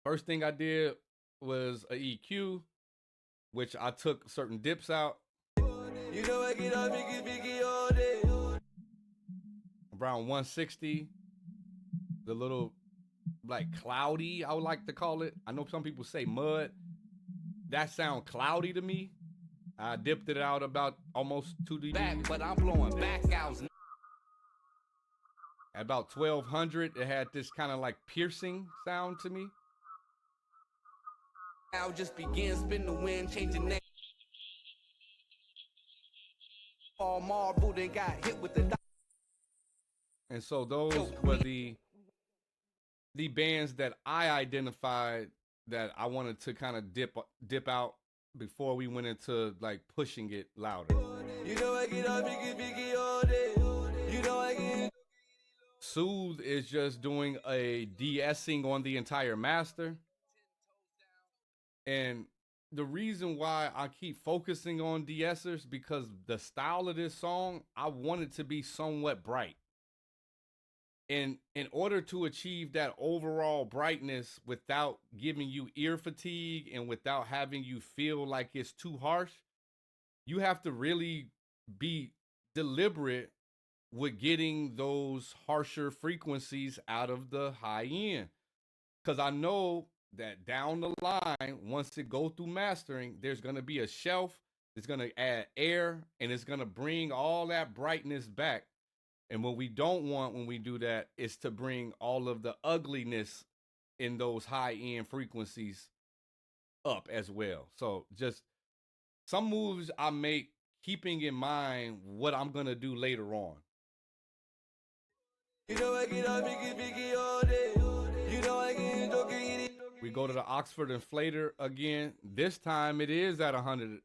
First thing I did was a EQ, which I took certain dips out. You know I get up, biggie all day. Around 160. The little like cloudy, I would like to call it. I know some people say mud. That sound cloudy to me. I dipped it out about almost 2 dB. Back, but I'm blowing back out. At about 1200, it had this kind of like piercing sound to me. Now just begin, spin the wind, change the name. All marbled and got hit with the. And so those were the bands that I identified that I wanted to kind of dip out before we went into like pushing it louder. You know I get up, biggie all day. You know I get. Soothe is just doing a de-essing on the entire master. And the reason why I keep focusing on de-essers, because the style of this song, I want it to be somewhat bright. And in order to achieve that overall brightness without giving you ear fatigue and without having you feel like it's too harsh, you have to really be deliberate with getting those harsher frequencies out of the high end. Because I know that down the line, once it go through mastering, there's going to be a shelf, it's going to add air, and it's going to bring all that brightness back. And what we don't want when we do that is to bring all of the ugliness in those high-end frequencies up as well. So just some moves I make keeping in mind what I'm going to do later on. You know I get up, biggie all day. You know I get joking. We go to the Oxford Inflator again. This time it is at 100%.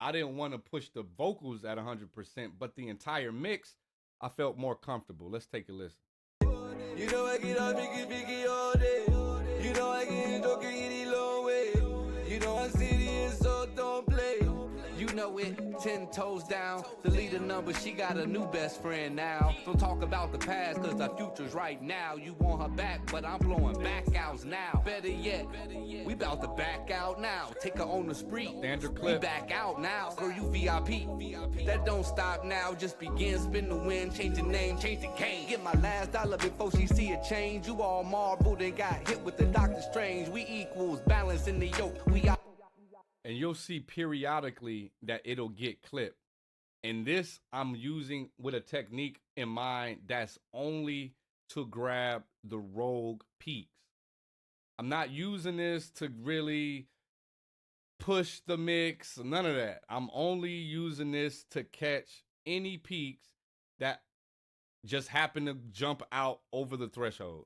I didn't want to push the vocals at 100%, but the entire mix, I felt more comfortable. Let's take a listen. You know I get up, biggie all day. You know I get joking any long way. You know I'm serious, so don't play. You know it, 10 toes down. The leader number, she got a new best friend now. Don't talk about the past, cause the future's right now. You want her back, but I'm blowing back outs now. Better yet, we bout to back out now. Take her on the street, standard clip. We back out now. Girl, you VIP. That don't stop now, just begin, spin the wind, change the name, change the game. Get my last dollar before she see a change. You all marbled and got hit with the Doctor Strange. We equals, balance in the yoke. We got. And you'll see periodically that it'll get clipped. And this I'm using with a technique in mind that's only to grab the rogue peaks. I'm not using this to really push the mix, none of that. I'm only using this to catch any peaks that just happen to jump out over the threshold,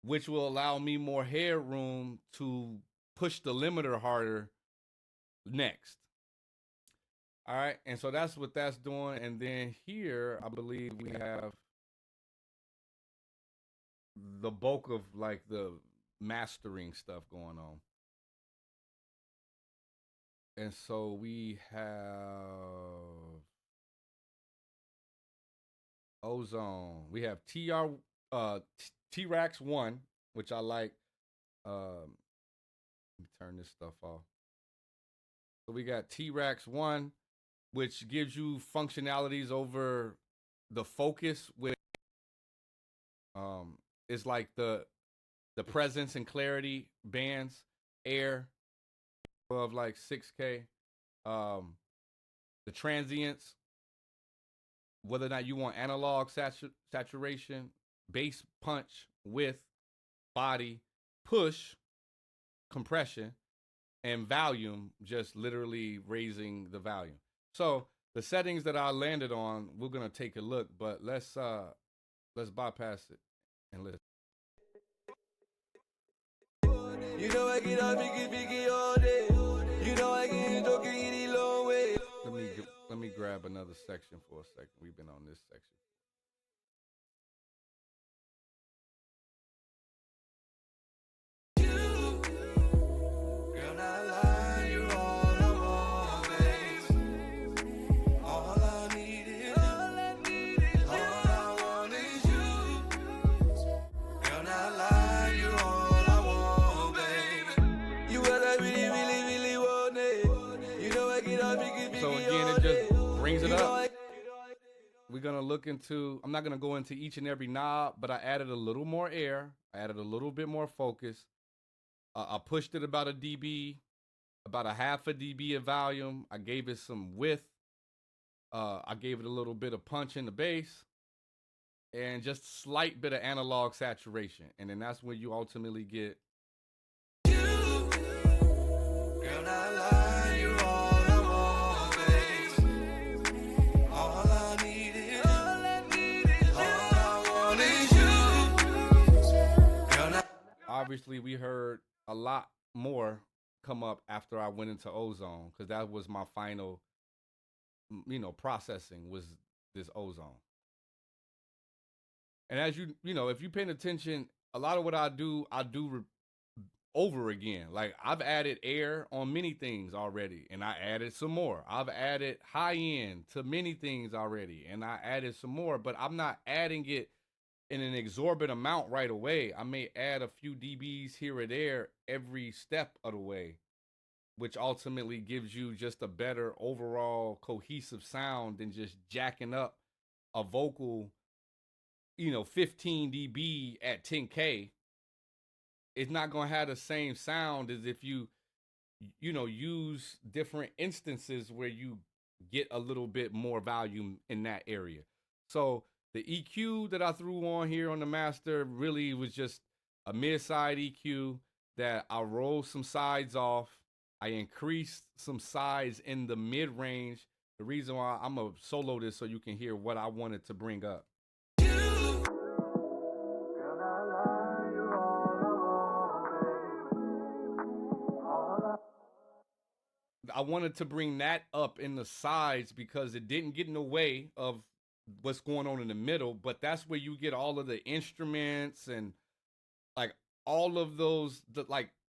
which will allow me more headroom to push the limiter harder next. All right, and so that's what that's doing. And then here I believe we have the bulk of like the mastering stuff going on. And so we have Ozone, we have T-Rax 1, which I like. Let me turn this stuff off. So we got T-Rax 1, which gives you functionalities over the focus with it's like the presence and clarity bands, air of like 6K, the transients, whether or not you want analog saturation, bass punch, width, body, push, compression, and volume, just literally raising the volume. So the settings that I landed on, we're gonna take a look, but let's bypass it and listen. You know I get up, biggie all day. You know I get joking any long way. Let me grab another section for a second. We've been on this section. gonna look into, I'm not gonna go into each and every knob, but I added a little more air. I added a little bit more focus. I pushed it about a dB, about a half a dB of volume. I gave it some width. I gave it a little bit of punch in the bass and just slight bit of analog saturation. And then that's when you ultimately get. Obviously, we heard a lot more come up after I went into Ozone, because that was my final, processing was this Ozone. And as if you're paying attention, a lot of what I do over again. Like, I've added air on many things already, and I added some more. I've added high end to many things already, and I added some more, but I'm not adding it in an exorbitant amount right away. I may add a few dBs here or there every step of the way, which ultimately gives you just a better overall cohesive sound than just jacking up a vocal, 15 dB at 10K. It's not going to have the same sound as if you use different instances where you get a little bit more volume in that area. So the EQ that I threw on here on the master really was just a mid-side EQ that I rolled some sides off. I increased some sides in the mid-range. The reason why I'm going to solo this so you can hear what I wanted to bring up. I wanted to bring that up in the sides because it didn't get in the way of what's going on in the middle, but that's where you get all of the instruments and like all of those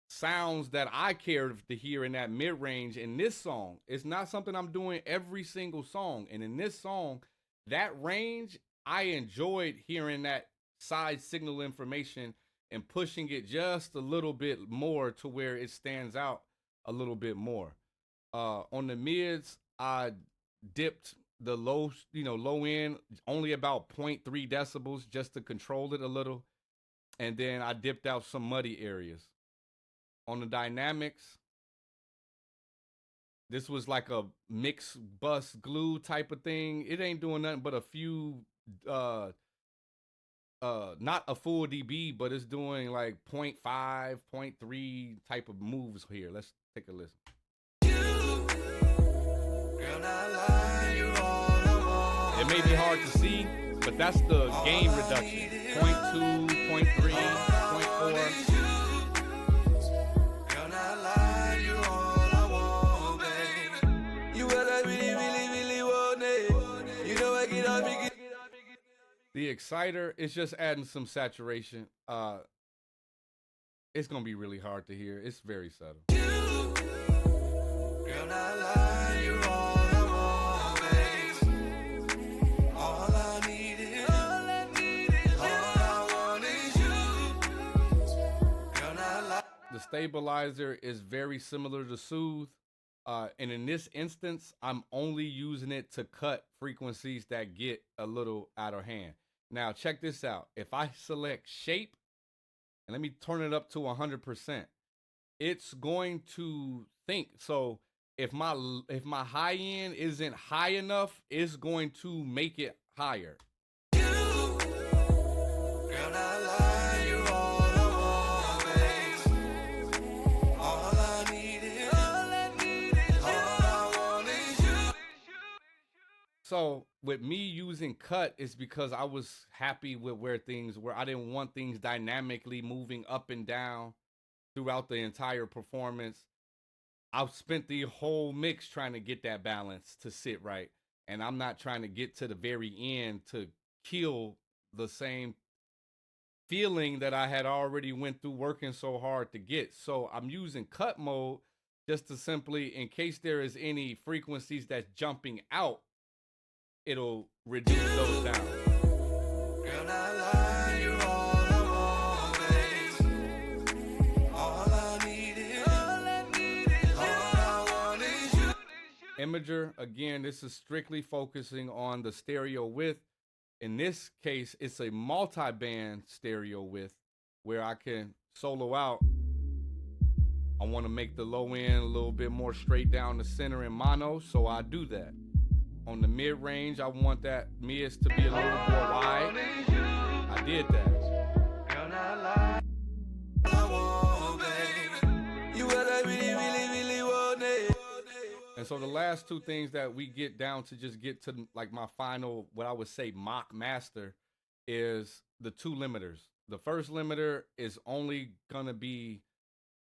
sounds that I care to hear in that mid-range in this song. It's not something I'm doing every single song. And in this song, that range, I enjoyed hearing that side signal information and pushing it just a little bit more to where it stands out a little bit more. On the mids, I dipped the low end only about 0.3 decibels just to control it a little. And then I dipped out some muddy areas. On the dynamics, this was like a mix bus glue type of thing. It ain't doing nothing but a few, not a full dB, but it's doing like 0.5, 0.3 type of moves here. Let's take a listen. It may be hard to see, but that's the gain reduction. 0.2, 0.3, 0.4. The exciter is just adding some saturation. It's gonna be really hard to hear. It's very subtle. The stabilizer is very similar to Soothe. And in this instance, I'm only using it to cut frequencies that get a little out of hand. Now, check this out. If I select shape, and let me turn it up to 100%, it's going to think. So if my high end isn't high enough, it's going to make it higher. So with me using cut is because I was happy with where things were. I didn't want things dynamically moving up and down throughout the entire performance. I've spent the whole mix trying to get that balance to sit right. And I'm not trying to get to the very end to kill the same feeling that I had already went through working so hard to get. So I'm using cut mode just to simply, in case there is any frequencies that's jumping out, it'll reduce those down. Girl, I lie, you're all I need is, all I want is you. imager. Again, this is strictly focusing on the stereo width. In this case, it's a multi-band stereo width where I can solo out. I want to make the low end a little bit more straight down the center in mono, so I do that. On the mid-range, I want that mids to be a little more wide. I did that. And so the last two things that we get down to just get to like my final, what I would say mock master, is the two limiters. The first limiter is only gonna be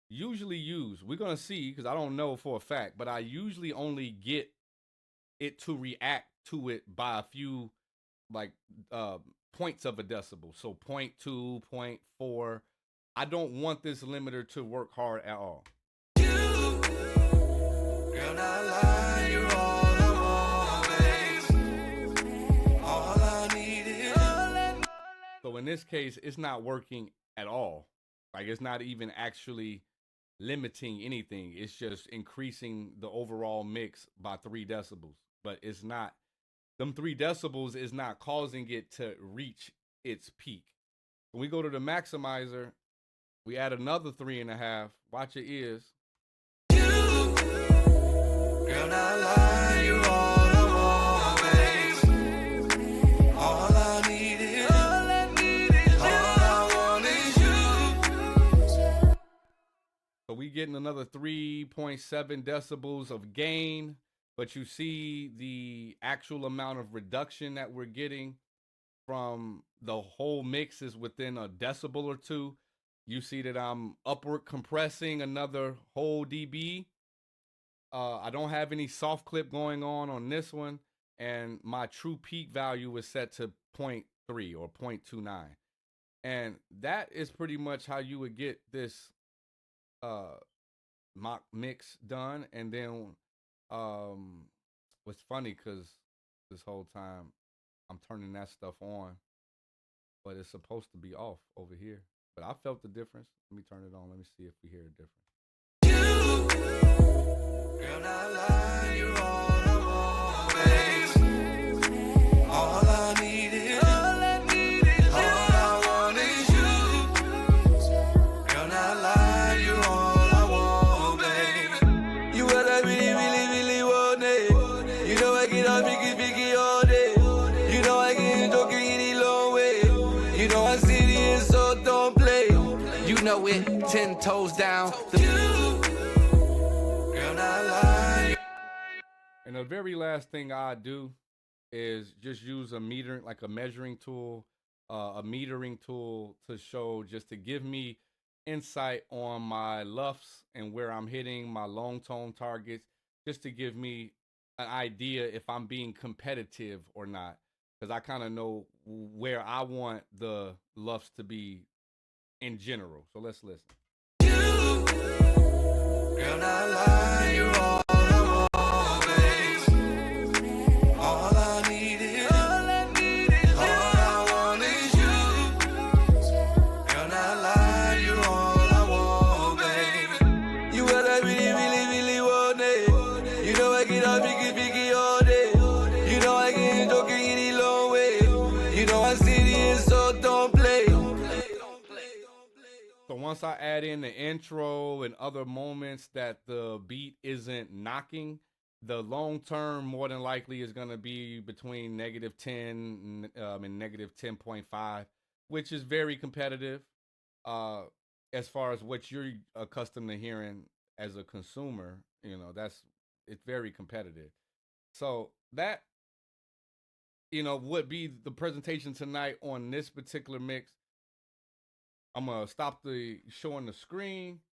usually used. We're gonna see, because I don't know for a fact, but I usually only get it to react to it by a few like points of a decibel. So 0.2, 0.4. I don't want this limiter to work hard at all. So in this case, it's not working at all. Like, it's not even actually limiting anything. It's just increasing the overall mix by 3 decibels. But it's not, them 3 decibels is not causing it to reach its peak. When we go to the maximizer, we add another 3.5. Watch your ears. Girl, I lie, you're all I want, babe. All I need is, all I want is you. So we getting another 3.7 decibels of gain, but you see the actual amount of reduction that we're getting from the whole mix is within a decibel or 2. You see that I'm upward compressing another whole dB. I don't have any soft clip going on this one, and my true peak value is set to 0.3 or 0.29. And that is pretty much how you would get this mock mix done. And then what's funny, because this whole time I'm turning that stuff on, but it's supposed to be off over here. But I felt the difference. Let me turn it on. Let me see if we hear a difference. Girl, I lie, you're all I want, babe. All I need is, all I want is you. Girl, I lie, you're all I want, babe. You what I really, really, really want it. You know I get on Vicky all day. You know I get joking any long way. You know I'm serious, so don't play. You know it, 10 toes down. And the very last thing I do is just use a meter, like a measuring tool, a metering tool to show, just to give me insight on my LUFs and where I'm hitting my long tone targets, just to give me an idea if I'm being competitive or not. Because I kind of know where I want the LUFs to be in general. So let's listen. Girl, I lie, you're all once I add in the intro and other moments that the beat isn't knocking, the long term more than likely is going to be between -10 and -10.5, which is very competitive as far as what you're accustomed to hearing as a consumer. You know, it's very competitive. So that, you know, would be the presentation tonight on this particular mix. I'm gonna stop the showing the screen.